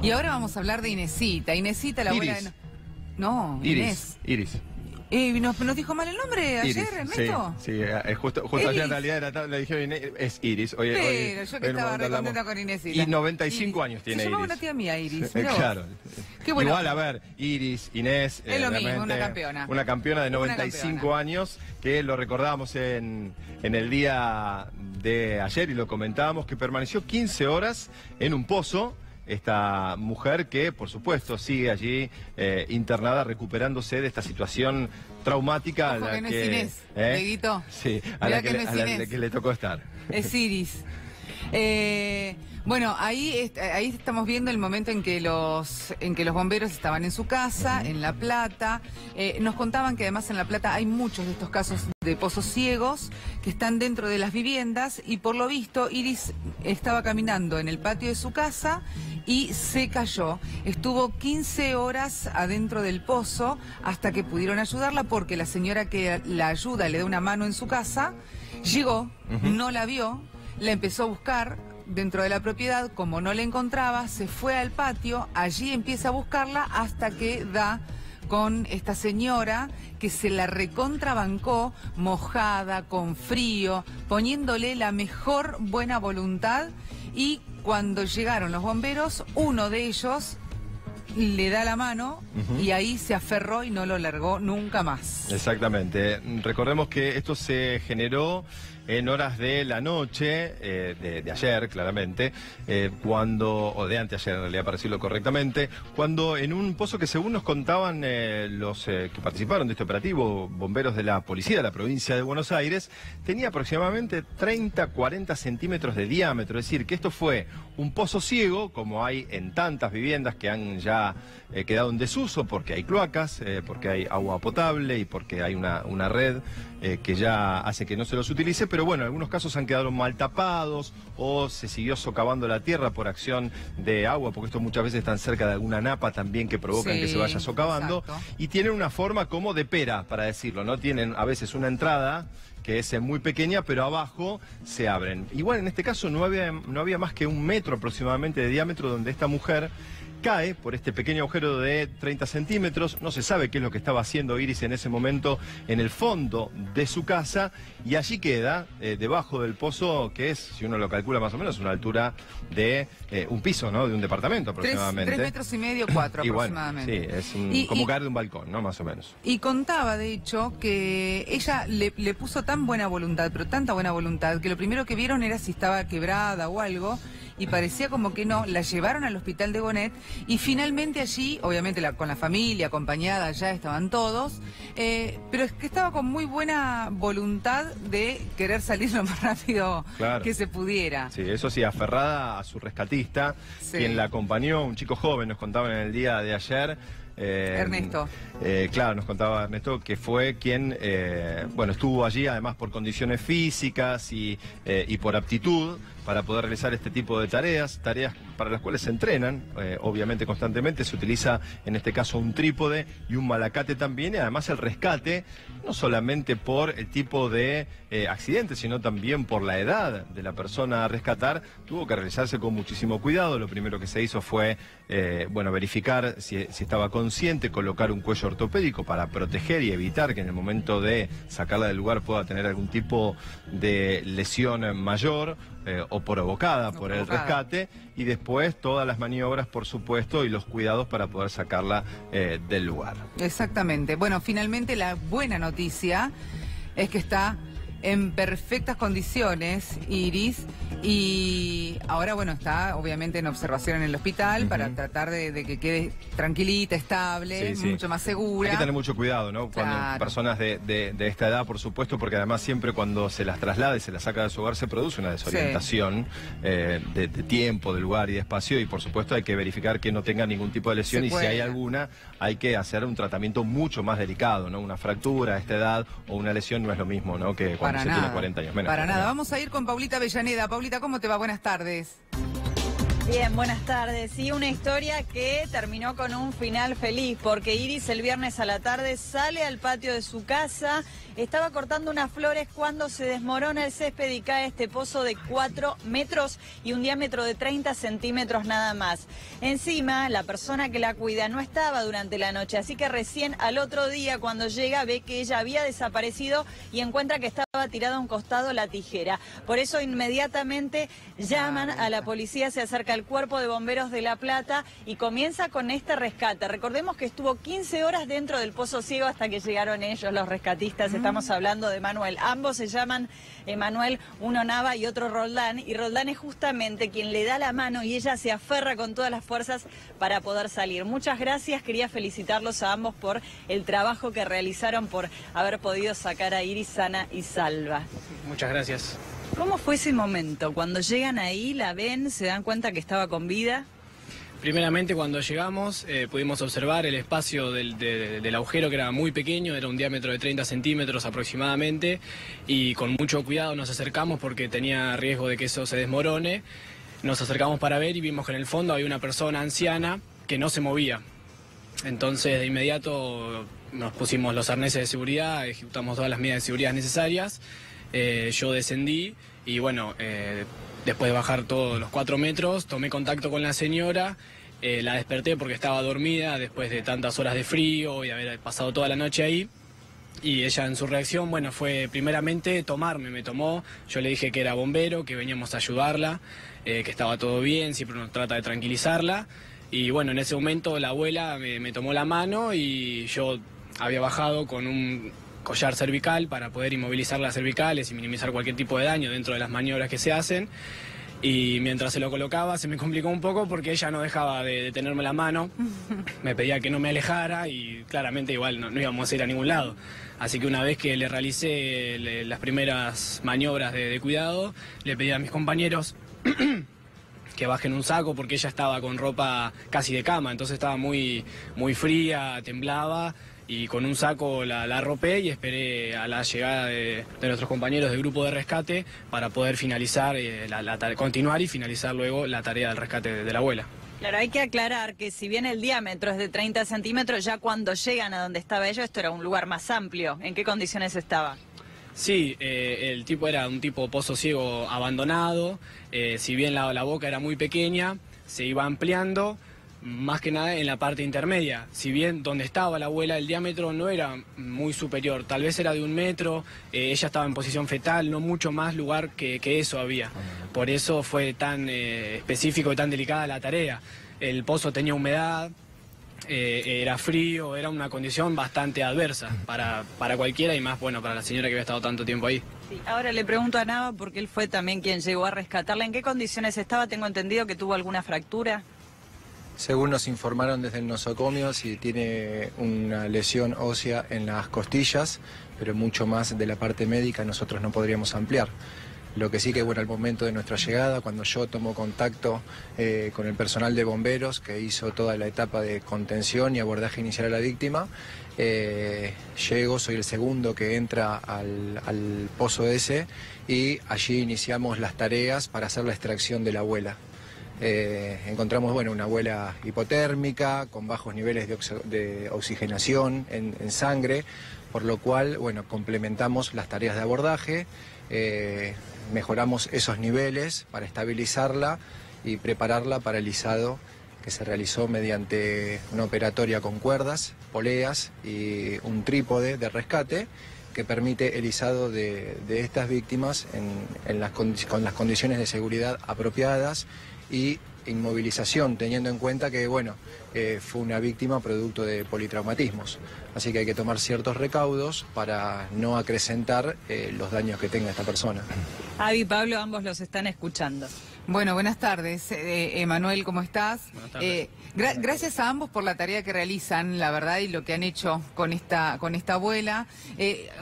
Y ahora vamos a hablar de Inesita. Inesita, la abuela de... No, Inés. Iris. ¿Nos dijo mal el nombre ayer, Iris, Ernesto? Sí, justo ayer en realidad le dijeron Inés, es Iris. Pero yo que estaba re contenta con Inesita. Y 95 años tiene Se Iris. llamaba una tía mía, Iris. Claro. Qué bueno. Igual, a ver, Iris, Inés. Es lo mismo, una campeona. Una campeona de 95 años, que lo recordábamos en el día de ayer y lo comentábamos, que permaneció 15 horas en un pozo. Esta mujer que, por supuesto, sigue allí internada, recuperándose de esta situación traumática. Ojo, a la que no es Inés, Dieguito. Sí, a la que le tocó estar. Es Iris. Bueno, ahí estamos viendo el momento en que los bomberos estaban en su casa, en La Plata. Nos contaban que además en La Plata hay muchos de estos casos de pozos ciegos que están dentro de las viviendas y por lo visto Iris estaba caminando en el patio de su casa y se cayó. Estuvo 15 horas adentro del pozo hasta que pudieron ayudarla porque la señora que la ayuda, le da una mano en su casa, llegó, no la vio, la empezó a buscar dentro de la propiedad, como no la encontraba, se fue al patio, allí empieza a buscarla hasta que da con esta señora que se la recontrabancó, mojada, con frío, poniéndole la mejor buena voluntad, y cuando llegaron los bomberos, uno de ellos le da la mano y ahí se aferró y no lo largó nunca más. Exactamente. Recordemos que esto se generó en horas de la noche, de ayer, claramente, o de anteayer, en realidad, para decirlo correctamente, cuando en un pozo que, según nos contaban los que participaron de este operativo, bomberos de la policía de la provincia de Buenos Aires, tenía aproximadamente 30-40 centímetros de diámetro, es decir, que esto fue un pozo ciego, como hay en tantas viviendas que han ya quedado en desuso, porque hay cloacas, porque hay agua potable y porque hay una red que ya hace que no se los utilice, pero bueno, en algunos casos han quedado mal tapados o se siguió socavando la tierra por acción de agua, porque esto muchas veces están cerca de alguna napa también que provocan que se vaya socavando. Exacto. Y tienen una forma como de pera, para decirlo, ¿no? Tienen a veces una entrada que es muy pequeña, pero abajo se abren. Igual en este caso no había más que 1 metro aproximadamente de diámetro, donde esta mujer cae por este pequeño agujero de 30 centímetros. No se sabe qué es lo que estaba haciendo Iris en ese momento en el fondo de su casa, y allí queda, debajo del pozo, que es, si uno lo calcula más o menos, una altura de un piso, ¿no? De un departamento aproximadamente. 3,5 metros, 4 aproximadamente. Bueno, sí, es como caer de un balcón, ¿no? Más o menos. Y contaba, de hecho, que ella le puso tan buena voluntad, pero tanta buena voluntad, que lo primero que vieron era si estaba quebrada o algo, y parecía como que no. La llevaron al hospital de Gonet y finalmente allí, obviamente con la familia, acompañada, ya estaban todos, pero es que estaba con muy buena voluntad de querer salir lo más rápido que se pudiera. Sí, eso sí, aferrada a su rescatista, quien la acompañó, un chico joven, nos contaban en el día de ayer. Ernesto. Claro, nos contaba Ernesto que fue quien, estuvo allí además por condiciones físicas y por aptitud para poder realizar este tipo de tareas para las cuales se entrenan, obviamente constantemente. Se utiliza en este caso un trípode y un malacate también, y además el rescate, no solamente por el tipo de accidente, sino también por la edad de la persona a rescatar, tuvo que realizarse con muchísimo cuidado. Lo primero que se hizo fue, verificar si estaba consciente, colocar un cuello ortopédico para proteger y evitar que en el momento de sacarla del lugar pueda tener algún tipo de lesión mayor o provocada por el rescate, y después todas las maniobras, por supuesto, y los cuidados para poder sacarla del lugar. Exactamente. Bueno, finalmente la buena noticia es que está en perfectas condiciones, Iris, y ahora, bueno, está obviamente en observación en el hospital para tratar de que quede tranquilita, estable, mucho más segura. Hay que tener mucho cuidado, ¿no? Cuando personas de esta edad, por supuesto, porque además siempre cuando se las traslada y se las saca de su hogar se produce una desorientación de tiempo, de lugar y de espacio, y por supuesto hay que verificar que no tenga ningún tipo de lesión, y si hay alguna, hay que hacer un tratamiento mucho más delicado, ¿no? Una fractura a esta edad o una lesión no es lo mismo, ¿no? Que cuando se tiene 40 años menos. Para nada. Vamos a ir con Paulita Avellaneda. Paulita, ¿cómo te va? Buenas tardes. Bien, buenas tardes. Y una historia que terminó con un final feliz, porque Iris el viernes a la tarde sale al patio de su casa, estaba cortando unas flores cuando se desmorona el césped y cae este pozo de 4 metros y un diámetro de 30 centímetros nada más. Encima, la persona que la cuida no estaba durante la noche, así que recién al otro día cuando llega ve que ella había desaparecido y encuentra que estaba tirada a un costado la tijera. Por eso inmediatamente llaman a la policía, se acerca el Cuerpo de Bomberos de La Plata y comienza con este rescate. Recordemos que estuvo 15 horas dentro del pozo ciego hasta que llegaron ellos, los rescatistas. Estamos hablando de Manuel. Ambos se llaman Manuel, uno Nava y otro Roldán. Y Roldán es justamente quien le da la mano y ella se aferra con todas las fuerzas para poder salir. Muchas gracias. Quería felicitarlos a ambos por el trabajo que realizaron, por haber podido sacar a Iris sana y salva. Muchas gracias. ¿Cómo fue ese momento? Cuando llegan ahí, la ven, se dan cuenta que estaba con vida. Primeramente, cuando llegamos pudimos observar el espacio del agujero, que era muy pequeño, era un diámetro de 30 centímetros aproximadamente, y con mucho cuidado nos acercamos porque tenía riesgo de que eso se desmorone. Nos acercamos para ver y vimos que en el fondo había una persona anciana que no se movía. Entonces de inmediato nos pusimos los arneses de seguridad, ejecutamos todas las medidas de seguridad necesarias. Yo descendí y bueno, después de bajar todos los 4 metros, tomé contacto con la señora, la desperté porque estaba dormida después de tantas horas de frío y haber pasado toda la noche ahí. Y ella en su reacción, bueno, fue primeramente me tomó, yo le dije que era bombero, que veníamos a ayudarla, que estaba todo bien, siempre uno trata de tranquilizarla. Y bueno, en ese momento la abuela me tomó la mano y yo había bajado con un collar cervical para poder inmovilizar las cervicales y minimizar cualquier tipo de daño dentro de las maniobras que se hacen. Y mientras se lo colocaba se me complicó un poco porque ella no dejaba de tenerme la mano, me pedía que no me alejara y claramente igual no íbamos a ir a ningún lado. Así que una vez que le realicé las primeras maniobras de cuidado, le pedí a mis compañeros que bajen un saco porque ella estaba con ropa casi de cama, entonces estaba muy fría, temblaba. Y con un saco la arropé y esperé a la llegada de nuestros compañeros del grupo de rescate para poder finalizar, continuar y finalizar luego la tarea del rescate de la abuela. Claro, hay que aclarar que si bien el diámetro es de 30 centímetros, ya cuando llegan a donde estaba ella, esto era un lugar más amplio. ¿En qué condiciones estaba? Sí, el tipo era un tipo pozo ciego abandonado, si bien la boca era muy pequeña, se iba ampliando. Más que nada en la parte intermedia, si bien donde estaba la abuela el diámetro no era muy superior, tal vez era de 1 metro, ella estaba en posición fetal, no mucho más lugar que eso había. Por eso fue tan específico y tan delicada la tarea. El pozo tenía humedad, era frío, era una condición bastante adversa para cualquiera y más bueno para la señora que había estado tanto tiempo ahí. Sí, ahora le pregunto a Nava porque él fue también quien llegó a rescatarla. ¿En qué condiciones estaba? Tengo entendido que tuvo alguna fractura. Según nos informaron desde el nosocomio, sí tiene una lesión ósea en las costillas, pero mucho más de la parte médica nosotros no podríamos ampliar. Lo que sí que, bueno, al momento de nuestra llegada, cuando yo tomo contacto con el personal de bomberos que hizo toda la etapa de contención y abordaje inicial a la víctima, llego, soy el segundo que entra al pozo ese y allí iniciamos las tareas para hacer la extracción de la abuela. Encontramos, bueno, una abuela hipotérmica, con bajos niveles de oxigenación en sangre, por lo cual, bueno, complementamos las tareas de abordaje, mejoramos esos niveles para estabilizarla y prepararla para el izado que se realizó mediante una operatoria con cuerdas, poleas y un trípode de rescate que permite el izado de estas víctimas con las condiciones de seguridad apropiadas y inmovilización, teniendo en cuenta que, bueno, fue una víctima producto de politraumatismos. Así que hay que tomar ciertos recaudos para no acrecentar los daños que tenga esta persona. Avi y Pablo, ambos los están escuchando. Bueno, buenas tardes. Emanuel, ¿cómo estás? Buenas tardes. Gracias a ambos por la tarea que realizan, la verdad, y lo que han hecho con esta abuela.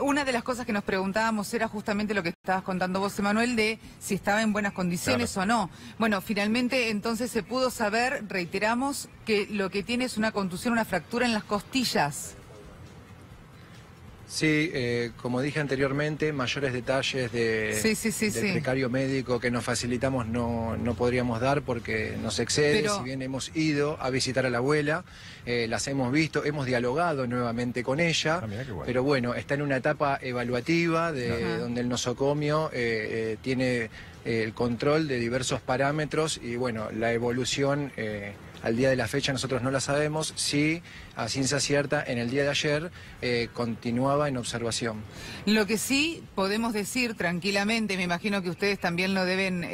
Una de las cosas que nos preguntábamos era justamente lo que estabas contando vos, Emanuel, de si estaba en buenas condiciones o no. Bueno, finalmente entonces se pudo saber, reiteramos, que lo que tiene es una contusión, una fractura en las costillas. Sí, como dije anteriormente, mayores detalles del precario médico que nos facilitamos no podríamos dar porque nos excede. Pero... Si bien hemos ido a visitar a la abuela, las hemos visto, hemos dialogado nuevamente con ella, pero bueno, está en una etapa evaluativa donde el nosocomio tiene el control de diversos parámetros y bueno, la evolución... al día de la fecha nosotros no la sabemos, sí, a ciencia cierta, en el día de ayer continuaba en observación. Lo que sí podemos decir tranquilamente, me imagino que ustedes también lo deben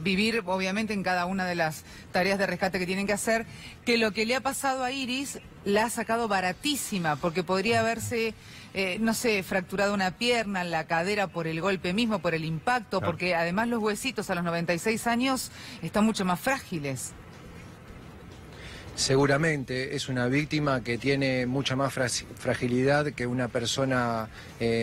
vivir, obviamente, en cada una de las tareas de rescate que tienen que hacer, que lo que le ha pasado a Iris la ha sacado baratísima, porque podría haberse... no sé, fracturado una pierna, la cadera por el golpe mismo, por el impacto, claro. Porque además los huesitos a los 96 años están mucho más frágiles. Seguramente es una víctima que tiene mucha más fragilidad que una persona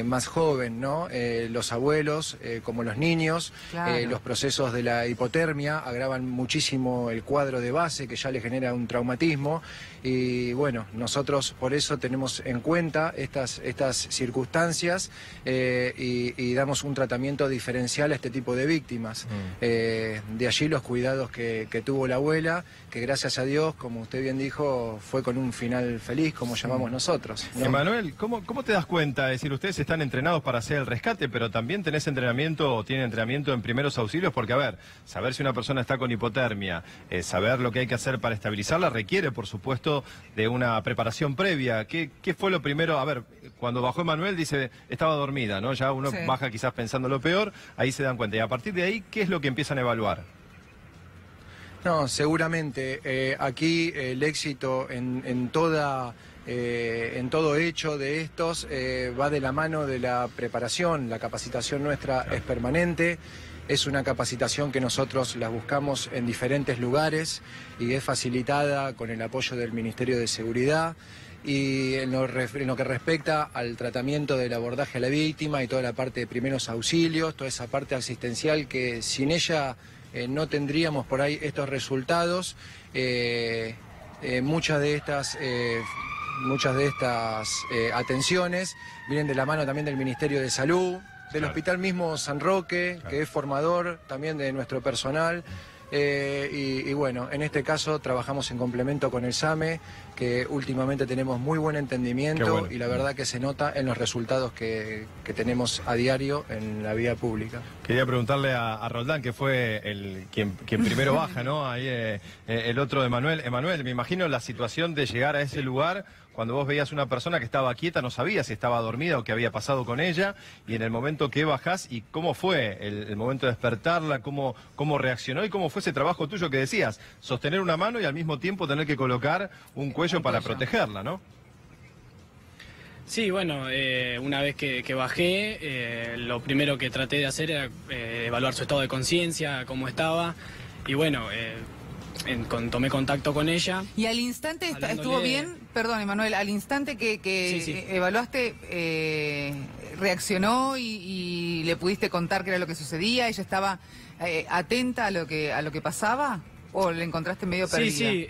más joven, ¿no? Los abuelos, como los niños, claro. Los procesos de la hipotermia agravan muchísimo el cuadro de base que ya le genera un traumatismo y bueno, nosotros por eso tenemos en cuenta estas circunstancias y damos un tratamiento diferencial a este tipo de víctimas. De allí los cuidados que tuvo la abuela, que gracias a Dios, como usted bien dijo, fue con un final feliz, como llamamos nosotros, ¿no? Emanuel, ¿cómo te das cuenta? Es decir, ustedes están entrenados para hacer el rescate, pero también tenés entrenamiento o tienen entrenamiento en primeros auxilios, porque a ver, saber si una persona está con hipotermia, saber lo que hay que hacer para estabilizarla, requiere, por supuesto, de una preparación previa. ¿Qué fue lo primero? A ver, cuando bajó Emanuel dice, estaba dormida, ¿no? Ya uno baja quizás pensando lo peor, ahí se dan cuenta. Y a partir de ahí, ¿qué es lo que empiezan a evaluar? No, seguramente aquí el éxito en todo hecho de estos va de la mano de la preparación. La capacitación nuestra es permanente, es una capacitación que nosotros la buscamos en diferentes lugares y es facilitada con el apoyo del Ministerio de Seguridad. Y en lo que respecta al tratamiento del abordaje a la víctima y toda la parte de primeros auxilios, toda esa parte asistencial que sin ella no tendríamos por ahí estos resultados. Muchas de estas atenciones vienen de la mano también del Ministerio de Salud, del Hospital mismo San Roque, que es formador también de nuestro personal. Y bueno, en este caso trabajamos en complemento con el SAME, que últimamente tenemos muy buen entendimiento bueno. Y la verdad que se nota en los resultados que tenemos a diario en la vía pública. Quería preguntarle a Roldán, que fue quien primero baja, ¿no? Ahí el otro de Emanuel. Emanuel, me imagino la situación de llegar a ese lugar cuando vos veías una persona que estaba quieta, no sabías si estaba dormida o qué había pasado con ella, y en el momento que bajás, ¿y cómo fue el momento de despertarla? ¿Cómo reaccionó? ¿Y cómo fue ese trabajo tuyo que decías? Sostener una mano y al mismo tiempo tener que colocar un cuello para protegerla, ¿no? Sí, bueno, una vez que bajé, lo primero que traté de hacer era evaluar su estado de conciencia, cómo estaba, y bueno... tomé contacto con ella. ¿Y al instante estuvo bien? Perdón, Emanuel, al instante que sí. Evaluaste, reaccionó y le pudiste contar qué era lo que sucedía. ¿Ella estaba atenta a lo que pasaba? ¿O le encontraste medio perdida? Sí.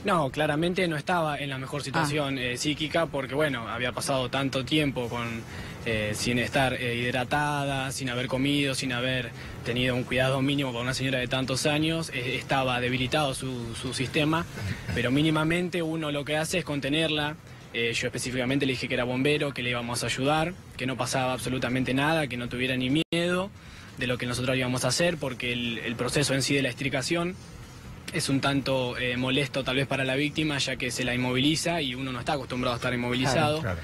No, claramente no estaba en la mejor situación psíquica porque, bueno, había pasado tanto tiempo sin estar hidratada, sin haber comido, sin haber tenido un cuidado mínimo para una señora de tantos años. Estaba debilitado su sistema, pero mínimamente uno lo que hace es contenerla. Yo específicamente le dije que era bombero, que le íbamos a ayudar, que no pasaba absolutamente nada, que no tuviera ni miedo de lo que nosotros íbamos a hacer, porque el proceso en sí de la extricación es un tanto molesto tal vez para la víctima, ya que se la inmoviliza y uno no está acostumbrado a estar inmovilizado. Claro.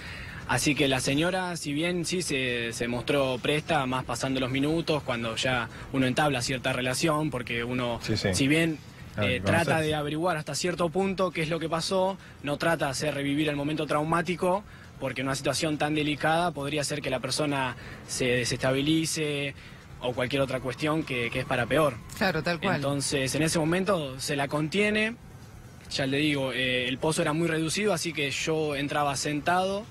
Así que la señora, si bien sí se mostró presta, más pasando los minutos, cuando ya uno entabla cierta relación, porque uno, si bien trata de averiguar hasta cierto punto qué es lo que pasó, no trata de hacer revivir el momento traumático, porque en una situación tan delicada podría ser que la persona se desestabilice o cualquier otra cuestión que es para peor. Claro, tal cual. Entonces, en ese momento se la contiene. Ya le digo, el pozo era muy reducido, así que yo entraba sentado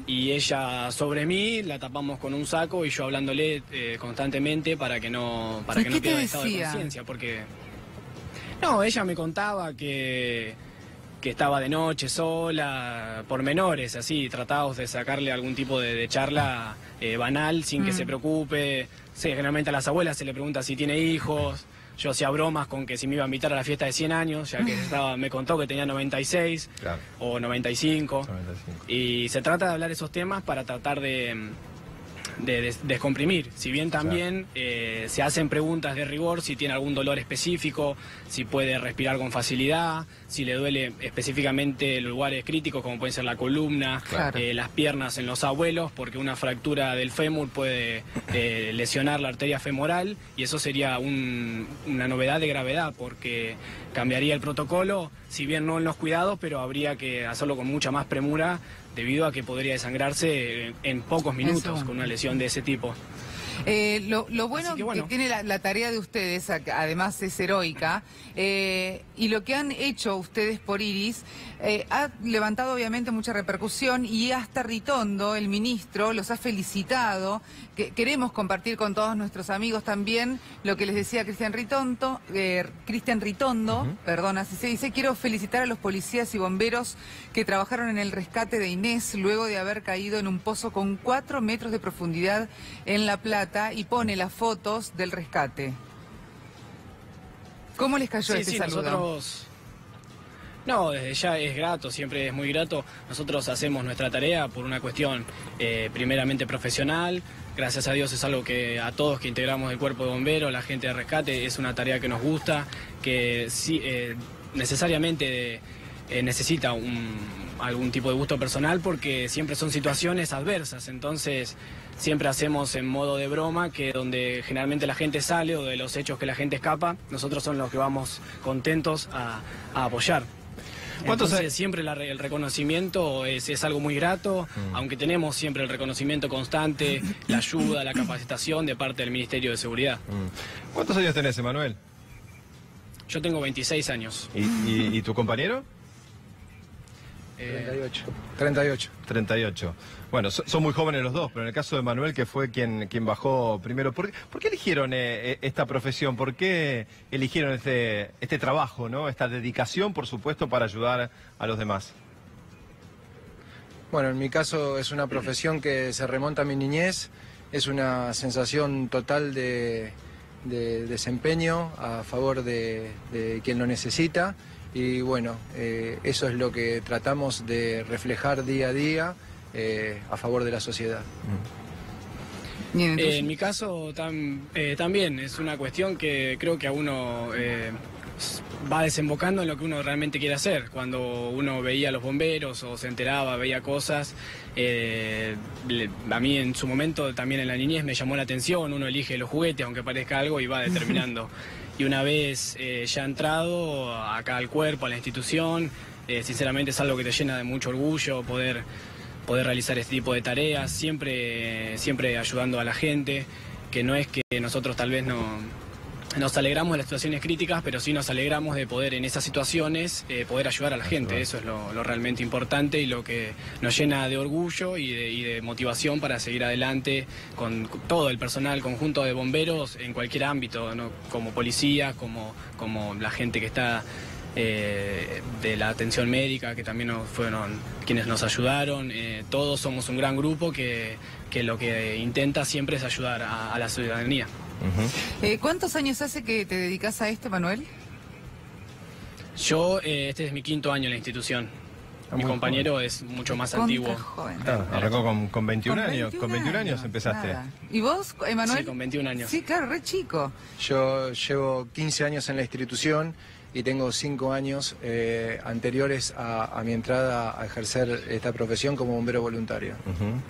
y ella sobre mí, la tapamos con un saco y yo hablándole constantemente para que no pierda estado de conciencia. Porque no, ella me contaba que que estaba de noche sola, pormenores, así, tratados de sacarle algún tipo de charla banal sin que se preocupe. Sí, generalmente a las abuelas se le pregunta si tiene hijos. Yo hacía bromas con que si me iba a invitar a la fiesta de 100 años, ya que me contó que tenía 96 Claro. o 95. 95. Y se trata de hablar esos temas para tratar de descomprimir. Si bien también se hacen preguntas de rigor, si tiene algún dolor específico, si puede respirar con facilidad, si le duele específicamente lugares críticos como pueden ser la columna, Claro. las piernas en los abuelos, porque una fractura del fémur puede lesionar la arteria femoral y eso sería una novedad de gravedad porque cambiaría el protocolo, si bien no en los cuidados, pero habría que hacerlo con mucha más premura debido a que podría desangrarse en pocos minutos con una lesión de ese tipo. Lo bueno que tiene la tarea de ustedes, además es heroica, y lo que han hecho ustedes por Iris ha levantado obviamente mucha repercusión y hasta Ritondo, el ministro, los ha felicitado. Queremos compartir con todos nuestros amigos también lo que les decía Cristian Ritondo, perdón, así se dice. Quiero felicitar a los policías y bomberos que trabajaron en el rescate de Inés luego de haber caído en un pozo con 4 metros de profundidad en La Plata, y pone las fotos del rescate. ¿Cómo les cayó este saludo? Nosotros... No, desde ya es grato, siempre es muy grato. Nosotros hacemos nuestra tarea por una cuestión primeramente profesional. Gracias a Dios es algo que a todos que integramos el cuerpo de bomberos, la gente de rescate, es una tarea que nos gusta, que sí, necesariamente necesita algún tipo de gusto personal porque siempre son situaciones adversas. Entonces siempre hacemos en modo de broma que donde generalmente la gente sale o de los hechos que la gente escapa, nosotros son los que vamos contentos a apoyar. Entonces siempre el reconocimiento es algo muy grato, aunque tenemos siempre el reconocimiento constante, la ayuda, la capacitación de parte del Ministerio de Seguridad. ¿Cuántos años tenés, Emanuel? Yo tengo 26 años. ¿Y tu compañero? 38. 38. Bueno, son muy jóvenes los dos, pero en el caso de Manuel, que fue quien bajó primero, ¿por qué eligieron esta profesión? ¿Por qué eligieron este trabajo, ¿no? Esta dedicación, por supuesto, para ayudar a los demás? Bueno, en mi caso es una profesión que se remonta a mi niñez, es una sensación total de desempeño a favor de quien lo necesita. Y bueno, eso es lo que tratamos de reflejar día a día a favor de la sociedad. Bien, entonces... En mi caso también es una cuestión que creo que a uno va desembocando en lo que uno realmente quiere hacer. Cuando uno veía a los bomberos o se enteraba, veía cosas, a mí en su momento también en la niñez me llamó la atención, uno elige los juguetes aunque parezca algo y va determinando. Y una vez ya entrado acá al cuerpo, a la institución, sinceramente es algo que te llena de mucho orgullo poder realizar este tipo de tareas, siempre ayudando a la gente, que no es que nosotros tal vez nos alegramos de las situaciones críticas, pero sí nos alegramos de poder en esas situaciones poder ayudar a la gente. Eso es lo realmente importante y lo que nos llena de orgullo y de motivación para seguir adelante con todo el personal, conjunto de bomberos en cualquier ámbito, ¿no? Como policías, como la gente que está de la atención médica, que también fueron quienes nos ayudaron. Todos somos un gran grupo que lo que intenta siempre es ayudar a la ciudadanía. ¿Cuántos años hace que te dedicas a esto, Manuel? Yo, este es mi 5º año en la institución. Mi compañero joven. Es mucho más antiguo. Arrancó con 21 años. Con 21 años empezaste. Nada. ¿Y vos, Emanuel? Sí, con 21 años. Sí, claro, re chico. Yo llevo 15 años en la institución y tengo 5 años anteriores a mi entrada a ejercer esta profesión como bombero voluntario.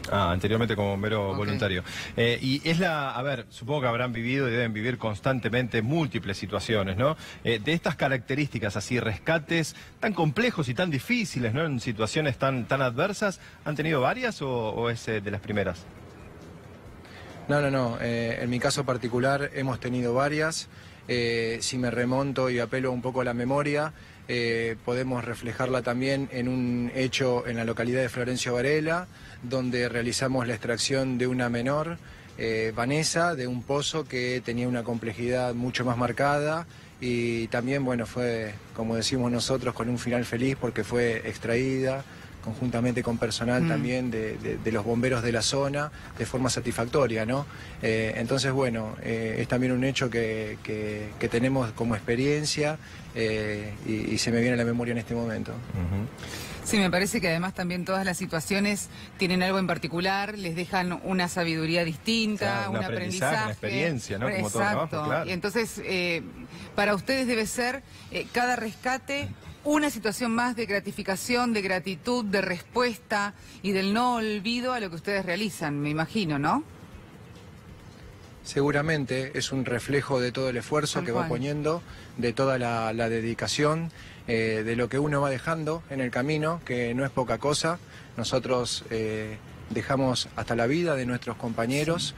Anteriormente como bombero voluntario. Y es a ver, supongo que habrán vivido y deben vivir constantemente múltiples situaciones, ¿no? De estas características, así, rescates tan complejos y tan difíciles, ¿no? En situaciones tan adversas, ¿han tenido varias o es de las primeras? No. En mi caso particular hemos tenido varias. Si me remonto y apelo un poco a la memoria, podemos reflejarla también en un hecho en la localidad de Florencio Varela, donde realizamos la extracción de una menor, Vanessa, de un pozo que tenía una complejidad mucho más marcada y también, bueno, fue, como decimos nosotros, con un final feliz porque fue extraída conjuntamente con personal también de los bomberos de la zona de forma satisfactoria, ¿no? Entonces, bueno, es también un hecho que tenemos como experiencia y se me viene a la memoria en este momento. Sí, me parece que además también todas las situaciones tienen algo en particular, les dejan una sabiduría distinta, un aprendizaje, una experiencia, ¿no? Como todo trabajo, claro. Y entonces, para ustedes debe ser cada rescate una situación más de gratificación, de gratitud, de respuesta y del no olvido a lo que ustedes realizan, me imagino, ¿no? Seguramente es un reflejo de todo el esfuerzo que va poniendo, de toda la dedicación, de lo que uno va dejando en el camino, que no es poca cosa. Nosotros dejamos hasta la vida de nuestros compañeros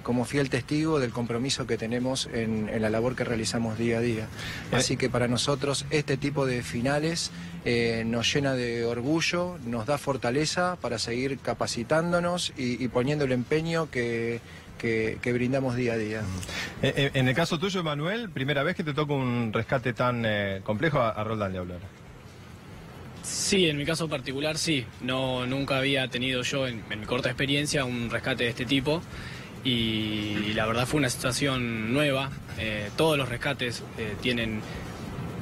como fiel testigo del compromiso que tenemos en la labor que realizamos día a día. Así que para nosotros este tipo de finales nos llena de orgullo, nos da fortaleza para seguir capacitándonos y poniendo el empeño que brindamos día a día. En el caso tuyo, Manuel, primera vez que te toca un rescate tan complejo, a Roldán le hablar. Sí, en mi caso particular sí. Nunca había tenido yo en mi corta experiencia un rescate de este tipo y la verdad fue una situación nueva. Todos los rescates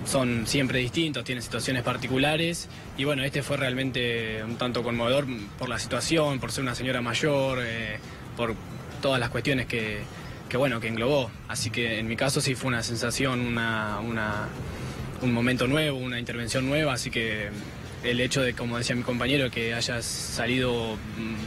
son siempre distintos, tienen situaciones particulares y bueno, este fue realmente un tanto conmovedor por la situación, por ser una señora mayor, por todas las cuestiones que englobó. Así que en mi caso sí fue una sensación, un momento nuevo, una intervención nueva, así que el hecho de, como decía mi compañero, que haya salido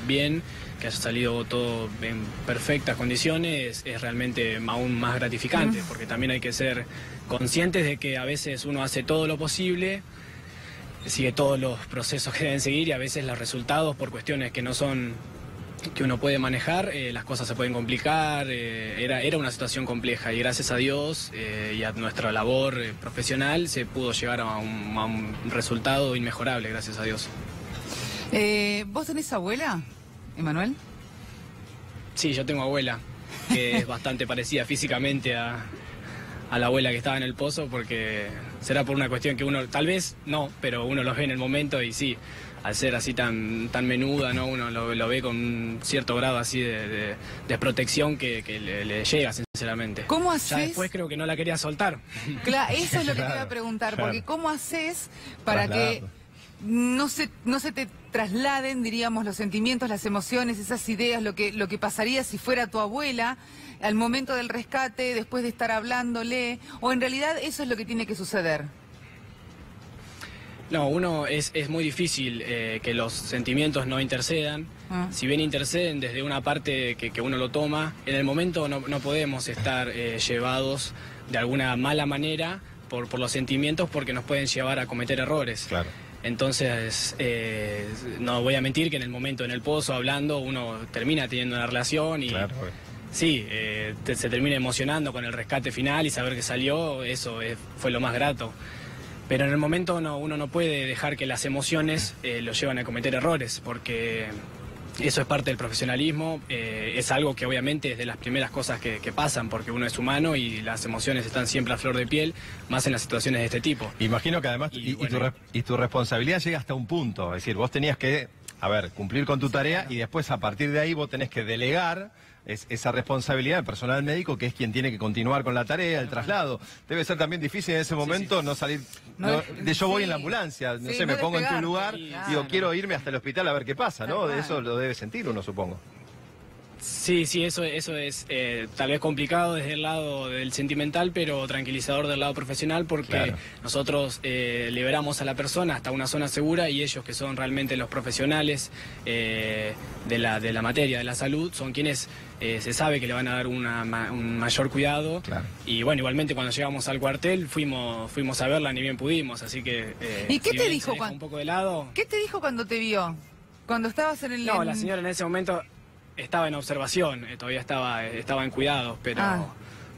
bien, que haya salido todo en perfectas condiciones, es realmente aún más gratificante, porque también hay que ser conscientes de que a veces uno hace todo lo posible, sigue todos los procesos que deben seguir y a veces los resultados por cuestiones que no son que uno puede manejar, las cosas se pueden complicar, era una situación compleja y gracias a Dios y a nuestra labor profesional se pudo llegar a un resultado inmejorable, gracias a Dios. ¿Vos tenés abuela, Emanuel? Sí, yo tengo abuela, que es bastante parecida físicamente a la abuela que estaba en el pozo, porque será por una cuestión que uno, tal vez no, pero uno los ve en el momento y sí. Al ser así tan menuda, ¿no? Uno lo ve con un cierto grado así de protección que le llega, sinceramente. ¿Cómo haces? Ya después creo que no la quería soltar. Claro, eso es lo que te iba a preguntar, porque ¿cómo haces para que no se te trasladen, diríamos, los sentimientos, las emociones, esas ideas, lo que pasaría si fuera tu abuela al momento del rescate, después de estar hablándole, o en realidad eso es lo que tiene que suceder? No, es muy difícil que los sentimientos no intercedan. Si bien interceden desde una parte que uno lo toma, en el momento no podemos estar llevados de alguna mala manera por los sentimientos porque nos pueden llevar a cometer errores. Claro. Entonces, no voy a mentir que en el momento en el pozo hablando uno termina teniendo una relación y sí, se termina emocionando con el rescate final y saber que salió, eso fue lo más grato. Pero en el momento uno no puede dejar que las emociones lo lleven a cometer errores, porque eso es parte del profesionalismo, es algo que obviamente es de las primeras cosas que pasan, porque uno es humano y las emociones están siempre a flor de piel, más en las situaciones de este tipo. Imagino que además tu responsabilidad llega hasta un punto, es decir, vos tenías que, cumplir con tu tarea y después a partir de ahí vos tenés que delegar esa responsabilidad del personal médico, que es quien tiene que continuar con la tarea, el traslado. Debe ser también difícil en ese momento no salir, yo voy en la ambulancia, no sé, me pongo en tu lugar, digo, quiero irme hasta el hospital a ver qué pasa, ¿no? Eso lo debe sentir uno, supongo. Sí, eso es tal vez complicado desde el lado del sentimental, pero tranquilizador del lado profesional, porque nosotros liberamos a la persona hasta una zona segura y ellos, que son realmente los profesionales de la materia de la salud, son quienes se sabe que le van a dar un mayor cuidado. Y bueno, igualmente cuando llegamos al cuartel fuimos a verla ni bien pudimos, así que ¿y qué te dijo un poco de lado? ¿Qué te dijo cuando te vio? Cuando estabas en el... No, la señora en ese momento estaba en observación, todavía estaba en cuidados,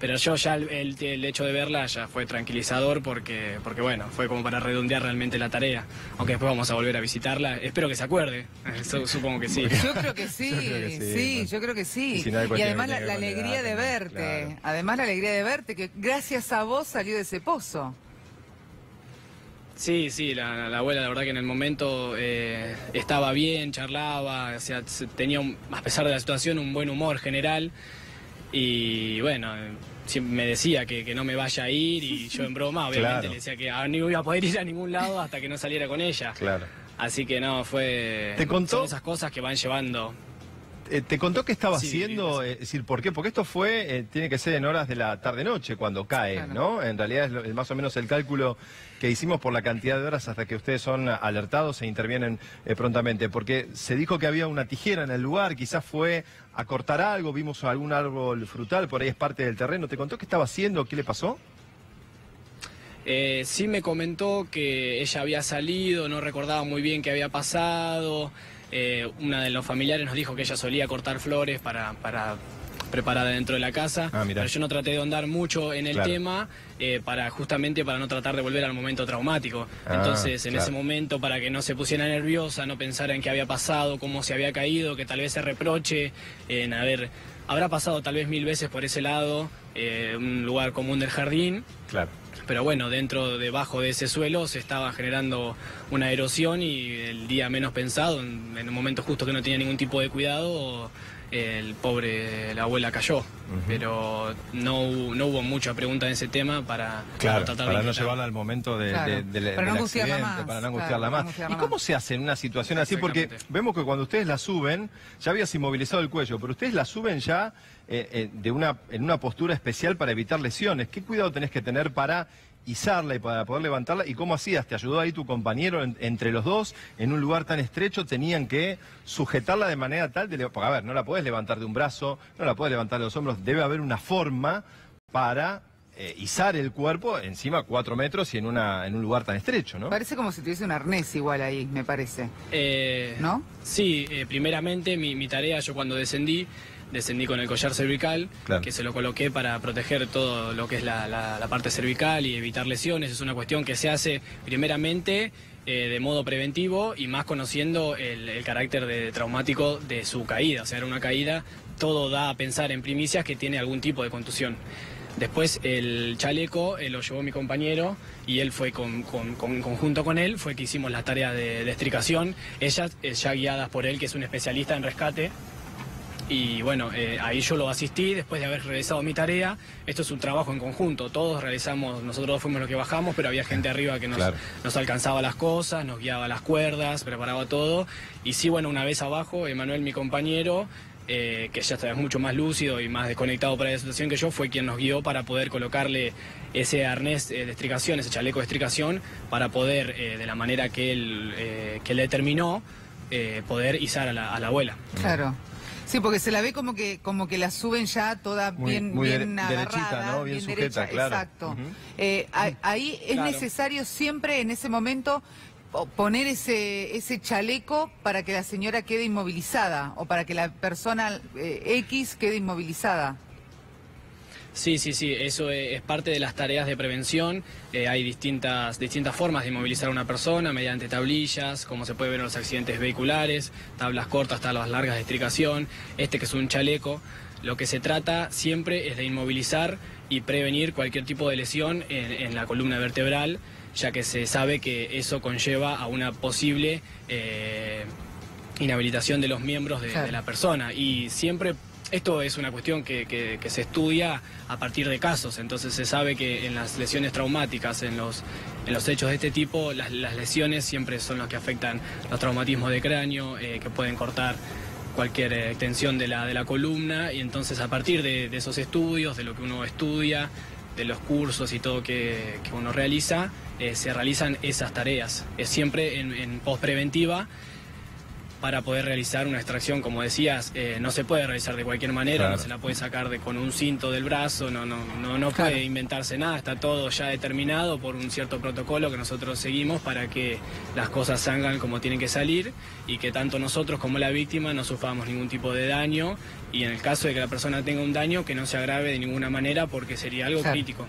Pero yo ya el hecho de verla ya fue tranquilizador porque bueno, fue como para redondear realmente la tarea. Aunque después vamos a volver a visitarla. Espero que se acuerde. Supongo que sí. Yo creo que sí, yo creo que sí. Y además la alegría de verte. Claro. Además la alegría de verte, que gracias a vos salió de ese pozo. Sí, la abuela, la verdad que en el momento estaba bien, charlaba, o sea, tenía, a pesar de la situación, un buen humor general. Y bueno, me decía que no me vaya a ir, y yo en broma obviamente le decía que no iba a poder ir a ningún lado hasta que no saliera con ella. Claro. Así que no, ¿Te contó? Son esas cosas que van llevando. ¿Te contó qué estaba haciendo? Es decir, ¿por qué? Porque esto tiene que ser en horas de la tarde-noche cuando cae, claro, ¿no? En realidad es más o menos el cálculo que hicimos por la cantidad de horas hasta que ustedes son alertados e intervienen prontamente. Porque se dijo que había una tijera en el lugar, quizás fue a cortar algo, vimos algún árbol frutal, por ahí es parte del terreno. ¿Te contó qué estaba haciendo? ¿Qué le pasó? Sí me comentó que ella había salido, no recordaba muy bien qué había pasado. Una de los familiares nos dijo que ella solía cortar flores para preparar dentro de la casa, pero yo no traté de ahondar mucho en el tema justamente para no tratar de volver al momento traumático. Entonces en ese momento, para que no se pusiera nerviosa, no pensara en qué había pasado, cómo se había caído, que tal vez se reproche habrá pasado tal vez 1000 veces por ese lado, un lugar común del jardín. Claro. Pero bueno, debajo de ese suelo se estaba generando una erosión, y el día menos pensado, en el momento justo que no tenía ningún tipo de cuidado, la abuela cayó. Pero no hubo mucha pregunta en ese tema para tratar para no llevarla al momento del accidente, para no angustiarla más. ¿Y cómo se hace en una situación así? Porque vemos que cuando ustedes la suben, ya habías inmovilizado el cuello, pero ustedes la suben ya en una postura especial para evitar lesiones. ¿Qué cuidado tenés que tener para izarla y para poder levantarla? ¿Y cómo hacías? ¿Te ayudó ahí tu compañero? Entre los dos, en un lugar tan estrecho, tenían que sujetarla de manera tal porque, a ver, no la podés levantar de un brazo, no la podés levantar de los hombros. Debe haber una forma para izar el cuerpo encima 4 metros y en un lugar tan estrecho, ¿no? Parece como si tuviese un arnés igual ahí, me parece. ¿No? Sí, primeramente mi tarea, yo cuando descendí con el collar cervical, que se lo coloqué para proteger todo lo que es la parte cervical y evitar lesiones. Es una cuestión que se hace primeramente de modo preventivo, y más conociendo el carácter traumático de su caída. O sea, era una caída, todo da a pensar en primicias que tiene algún tipo de contusión. Después el chaleco lo llevó mi compañero, y él fue conjunto con él, fue que hicimos la tarea de extricación, ellas ya guiadas por él, que es un especialista en rescate. Y bueno, ahí yo lo asistí después de haber realizado mi tarea. Esto es un trabajo en conjunto, todos realizamos, nosotros dos fuimos los que bajamos, pero había gente arriba que nos alcanzaba las cosas, nos guiaba las cuerdas, preparaba todo. Y sí, bueno, una vez abajo, Emanuel, mi compañero, que ya está mucho más lúcido y más desconectado para la situación que yo, fue quien nos guió para poder colocarle ese arnés de extricación, ese chaleco de extricación, para poder, de la manera que él determinó, poder izar a la abuela. Claro. Sí, porque se la ve como que la suben ya toda bien agarrada, ¿no? Bien sujeta, claro. Exacto. Ahí es necesario siempre en ese momento poner ese chaleco para que la señora quede inmovilizada, o para que la persona X quede inmovilizada. Sí, eso es parte de las tareas de prevención. Hay distintas formas de inmovilizar a una persona, mediante tablillas, como se puede ver en los accidentes vehiculares, tablas cortas, tablas largas de extricación, que es un chaleco. Lo que se trata siempre es de inmovilizar y prevenir cualquier tipo de lesión en la columna vertebral, ya que se sabe que eso conlleva a una posible inhabilitación de los miembros de la persona. Y siempre esto es una cuestión que se estudia a partir de casos. Entonces se sabe que en las lesiones traumáticas, en los hechos de este tipo, las lesiones siempre son las que afectan los traumatismos de cráneo, que pueden cortar cualquier extensión de la columna. Y entonces, a partir de esos estudios, de lo que uno estudia, de los cursos y todo que uno realiza, se realizan esas tareas. Es siempre en pospreventiva. para poder realizar una extracción. Como decías, no se puede realizar de cualquier manera, claro. No se la puede sacar con un cinto del brazo, no Claro. puede inventarse nada, está todo ya determinado por un cierto protocolo que nosotros seguimos para que las cosas salgan como tienen que salir y que tanto nosotros como la víctima no suframos ningún tipo de daño, y en el caso de que la persona tenga un daño, que no se agrave de ninguna manera, porque sería algo Claro. crítico.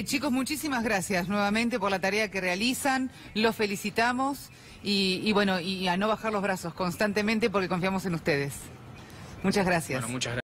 Chicos, muchísimas gracias nuevamente por la tarea que realizan, los felicitamos y bueno, y a no bajar los brazos constantemente porque confiamos en ustedes. Muchas gracias. Bueno, muchas gracias.